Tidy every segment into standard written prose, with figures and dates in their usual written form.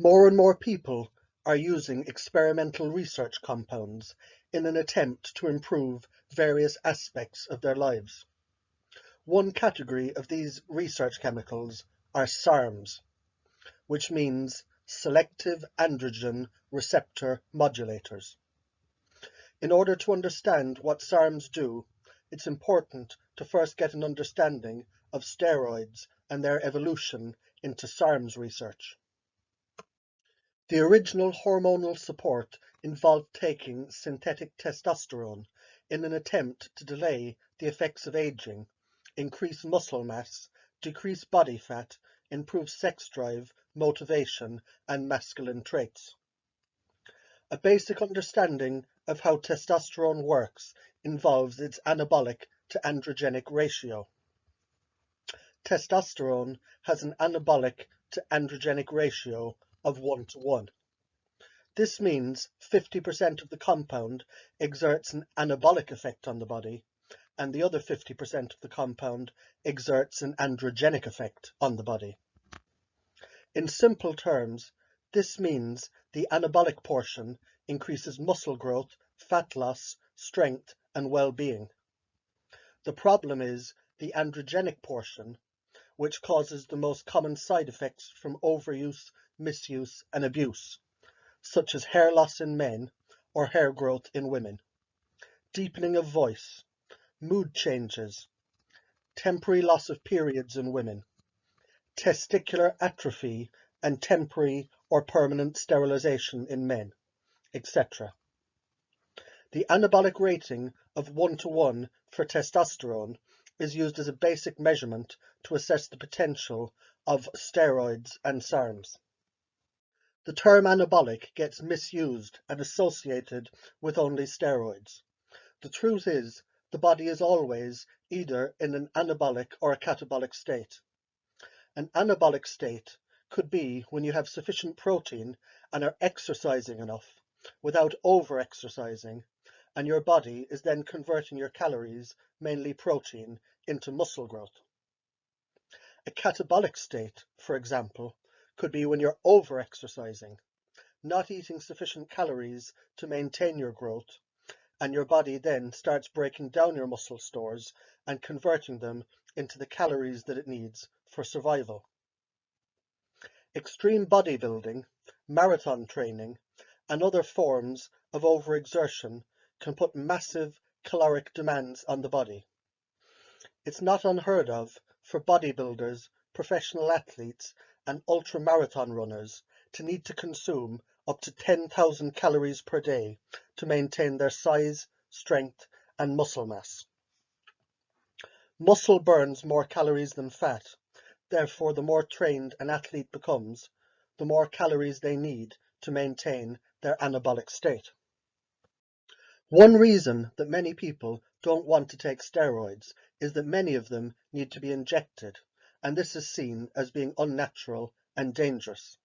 More and more people are using experimental research compounds in an attempt to improve various aspects of their lives. One category of these research chemicals are SARMs, which means selective androgen receptor modulators. In order to understand what SARMs do, it's important to first get an understanding of steroids and their evolution into SARMs research. The original hormonal support involved taking synthetic testosterone in an attempt to delay the effects of aging, increase muscle mass, decrease body fat, improve sex drive, motivation, and masculine traits. A basic understanding of how testosterone works involves its anabolic to androgenic ratio. Testosterone has an anabolic to androgenic ratio of 1:1. This means 50% of the compound exerts an anabolic effect on the body, and the other 50% of the compound exerts an androgenic effect on the body. In simple terms, this means the anabolic portion increases muscle growth, fat loss, strength, and well-being. The problem is the androgenic portion, which causes the most common side effects from overuse, misuse, and abuse, such as hair loss in men or hair growth in women, deepening of voice, mood changes, temporary loss of periods in women, testicular atrophy and temporary or permanent sterilization in men, etc. The anabolic rating of 1:1 for testosterone is used as a basic measurement to assess the potential of steroids and SARMs. The term anabolic gets misused and associated with only steroids. The truth is, the body is always either in an anabolic or a catabolic state. An anabolic state could be when you have sufficient protein and are exercising enough without over-exercising, and your body is then converting your calories, mainly protein, into muscle growth. A catabolic state, for example, could be when you're over-exercising, not eating sufficient calories to maintain your growth, and your body then starts breaking down your muscle stores and converting them into the calories that it needs for survival. Extreme bodybuilding, marathon training, and other forms of overexertion can put massive caloric demands on the body. It's not unheard of for bodybuilders, professional athletes, and ultramarathon runners to need to consume up to 10,000 calories per day to maintain their size, strength, and muscle mass. Muscle burns more calories than fat, therefore the more trained an athlete becomes, the more calories they need to maintain their anabolic state. One reason that many people don't want to take steroids is that many of them need to be injected, and this is seen as being unnatural and dangerous.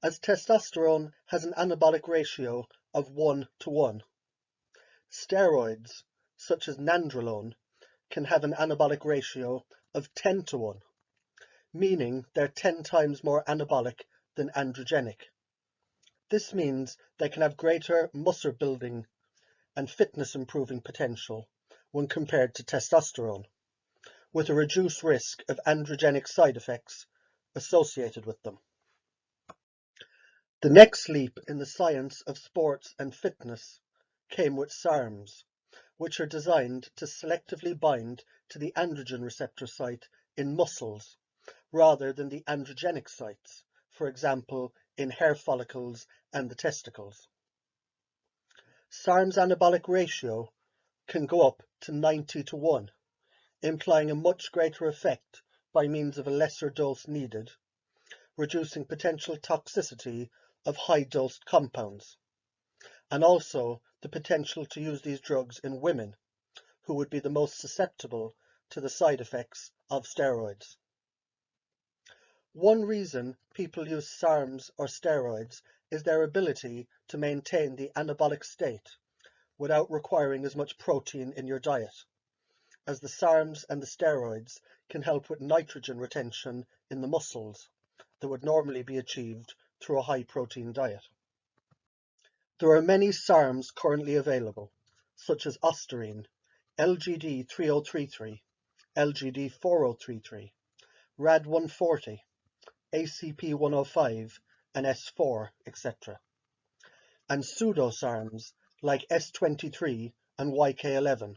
As testosterone has an anabolic ratio of 1:1, steroids, such as nandrolone, can have an anabolic ratio of 10:1, meaning they're 10 times more anabolic than androgenic. This means they can have greater muscle building and fitness improving potential when compared to testosterone, with a reduced risk of androgenic side effects associated with them. The next leap in the science of sports and fitness came with SARMs, which are designed to selectively bind to the androgen receptor site in muscles rather than the androgenic sites, for example, in hair follicles and the testicles. SARM's anabolic ratio can go up to 90:1, implying a much greater effect by means of a lesser dose needed, reducing potential toxicity of high-dosed compounds, and also the potential to use these drugs in women, who would be the most susceptible to the side effects of steroids. One reason people use SARMs or steroids is their ability to maintain the anabolic state without requiring as much protein in your diet, as the SARMs and the steroids can help with nitrogen retention in the muscles that would normally be achieved through a high-protein diet. There are many SARMs currently available, such as Ostarine, LGD 3033, LGD 4033, RAD 140, ACP 105, and S4, etc., and pseudo-SARMs like S23 and YK11,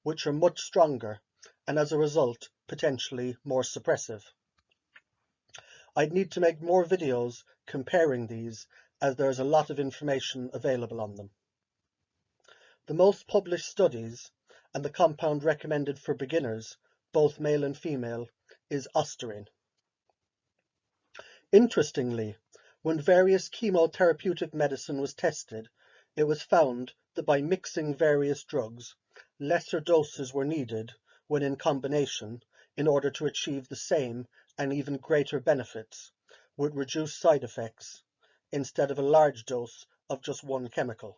which are much stronger and as a result potentially more suppressive. I'd need to make more videos comparing these, as there is a lot of information available on them. The most published studies and the compound recommended for beginners, both male and female, is Ostarine. Interestingly, when various chemotherapeutic medicine was tested, it was found that by mixing various drugs, lesser doses were needed when in combination in order to achieve the same and even greater benefits with reduced side effects instead of a large dose of just one chemical.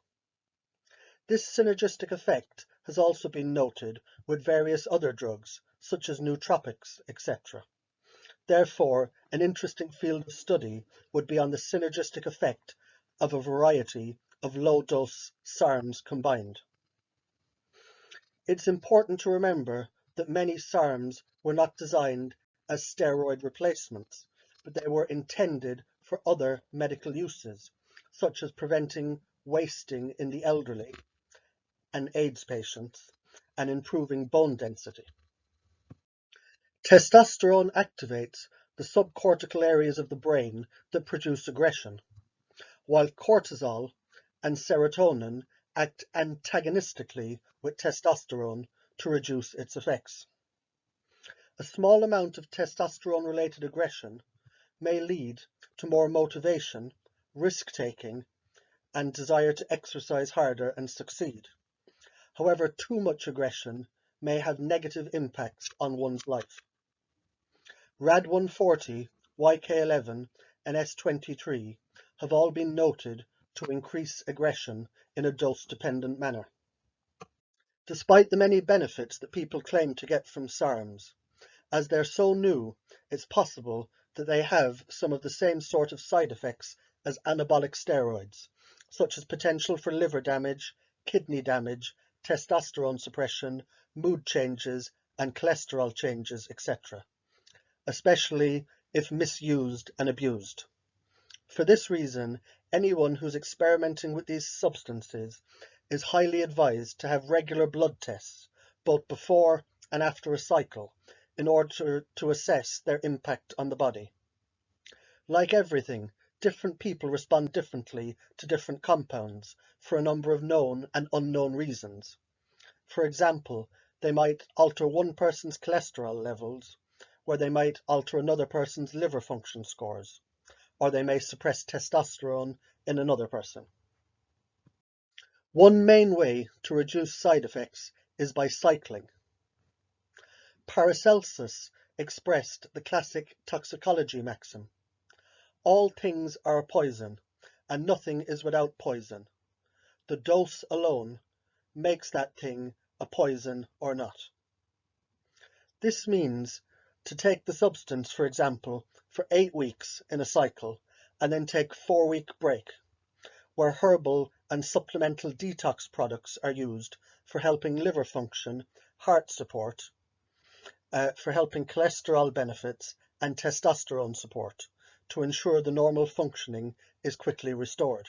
This synergistic effect has also been noted with various other drugs, such as nootropics, etc. Therefore, an interesting field of study would be on the synergistic effect of a variety of low-dose SARMs combined. It's important to remember that many SARMs were not designed as steroid replacements, but they were intended for other medical uses, such as preventing wasting in the elderly and AIDS patients and improving bone density. Testosterone activates the subcortical areas of the brain that produce aggression, while cortisol and serotonin act antagonistically with testosterone to reduce its effects. A small amount of testosterone-related aggression may lead to more motivation, risk-taking, and desire to exercise harder and succeed. However, too much aggression may have negative impacts on one's life. RAD 140, YK11, and S23 have all been noted to increase aggression in a dose-dependent manner. Despite the many benefits that people claim to get from SARMs, as they're so new, it's possible that they have some of the same sort of side effects as anabolic steroids, such as potential for liver damage, kidney damage, testosterone suppression, mood changes, and cholesterol changes, etc., especially if misused and abused. For this reason, anyone who's experimenting with these substances is highly advised to have regular blood tests, both before and after a cycle, in order to assess their impact on the body. Like everything, different people respond differently to different compounds for a number of known and unknown reasons. For example, they might alter one person's cholesterol levels, where they might alter another person's liver function scores, or they may suppress testosterone in another person. One main way to reduce side effects is by cycling. Paracelsus expressed the classic toxicology maxim: all things are a poison, and nothing is without poison. The dose alone makes that thing a poison or not. This means to take the substance, for example, for 8 weeks in a cycle, and then take 4-week break, where herbal and supplemental detox products are used for helping liver function, heart support, for helping cholesterol benefits and testosterone support to ensure the normal functioning is quickly restored.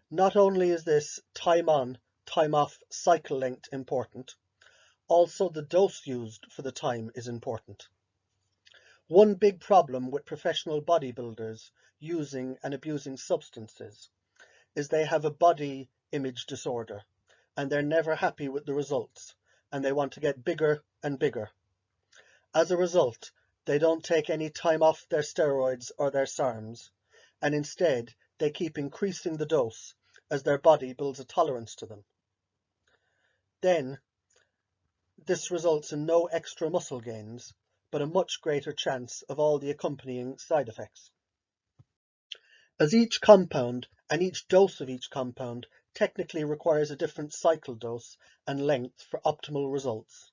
Not only is this time on, time off cycle length important, also the dose used for the time is important. One big problem with professional bodybuilders using and abusing substances is they have a body image disorder, and they're never happy with the results, and they want to get bigger and bigger. As a result, they don't take any time off their steroids or their SARMs, and instead they keep increasing the dose as their body builds a tolerance to them. Then, this results in no extra muscle gains, but a much greater chance of all the accompanying side effects. As each compound and each dose of each compound technically requires a different cycle dose and length for optimal results,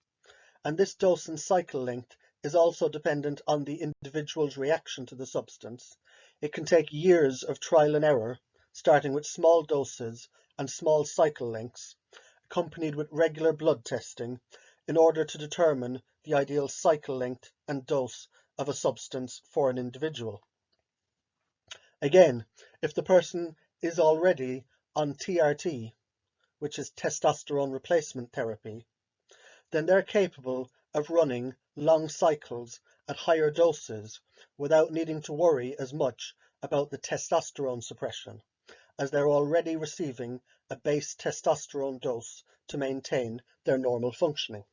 and this dose and cycle length is also dependent on the individual's reaction to the substance. It can take years of trial and error, starting with small doses and small cycle lengths, accompanied with regular blood testing, in order to determine the ideal cycle length and dose of a substance for an individual. Again, if the person is already on TRT, which is testosterone replacement therapy, then they're capable of running long cycles at higher doses without needing to worry as much about the testosterone suppression, as they're already receiving a base testosterone dose to maintain their normal functioning.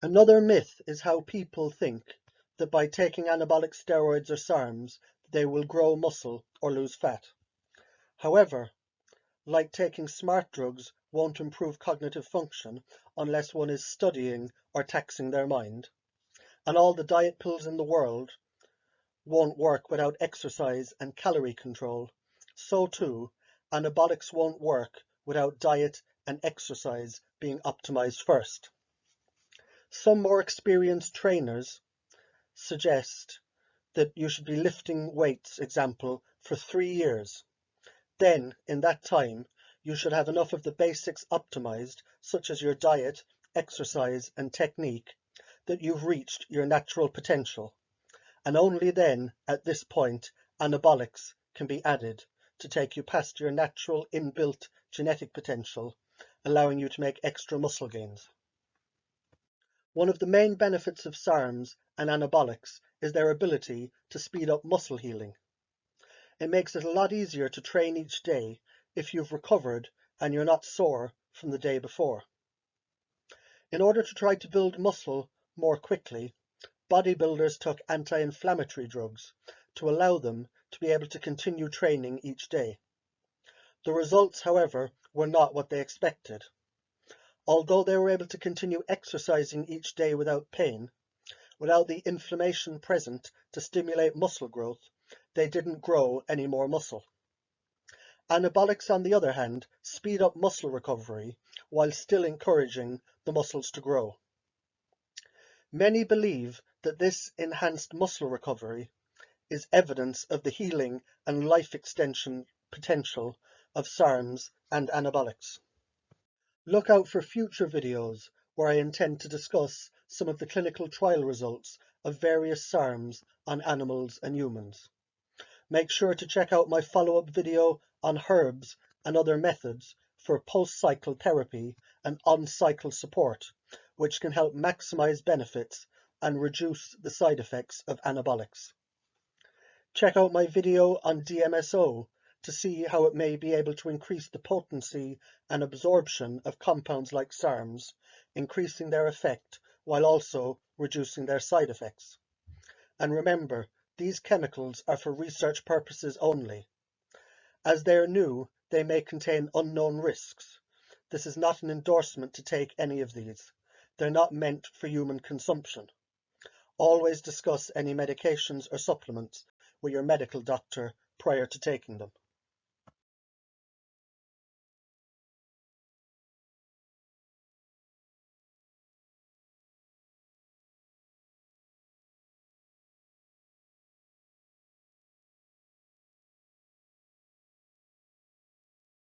Another myth is how people think that by taking anabolic steroids or SARMs, they will grow muscle or lose fat. However, like taking smart drugs won't improve cognitive function unless one is studying or taxing their mind, and all the diet pills in the world won't work without exercise and calorie control, so too, anabolics won't work without diet and exercise being optimized first. Some more experienced trainers suggest that you should be lifting weights, example, for 3 years. Then, in that time, you should have enough of the basics optimized, such as your diet, exercise, and technique, that you've reached your natural potential. And only then, at this point, anabolics can be added to take you past your natural inbuilt genetic potential, allowing you to make extra muscle gains. One of the main benefits of SARMs and anabolics is their ability to speed up muscle healing. It makes it a lot easier to train each day if you've recovered and you're not sore from the day before. In order to try to build muscle more quickly, bodybuilders took anti-inflammatory drugs to allow them to be able to continue training each day. The results, however, were not what they expected. Although they were able to continue exercising each day without pain, without the inflammation present to stimulate muscle growth, they didn't grow any more muscle. Anabolics, on the other hand, speed up muscle recovery while still encouraging the muscles to grow. Many believe that this enhanced muscle recovery is evidence of the healing and life extension potential of SARMs and anabolics. Look out for future videos where I intend to discuss some of the clinical trial results of various SARMs on animals and humans. Make sure to check out my follow-up video on herbs and other methods for post-cycle therapy and on-cycle support, which can help maximize benefits and reduce the side effects of anabolics. Check out my video on DMSO to see how it may be able to increase the potency and absorption of compounds like SARMs, increasing their effect while also reducing their side effects. And remember, these chemicals are for research purposes only. As they are new, they may contain unknown risks. This is not an endorsement to take any of these. They're not meant for human consumption. Always discuss any medications or supplements with your medical doctor prior to taking them.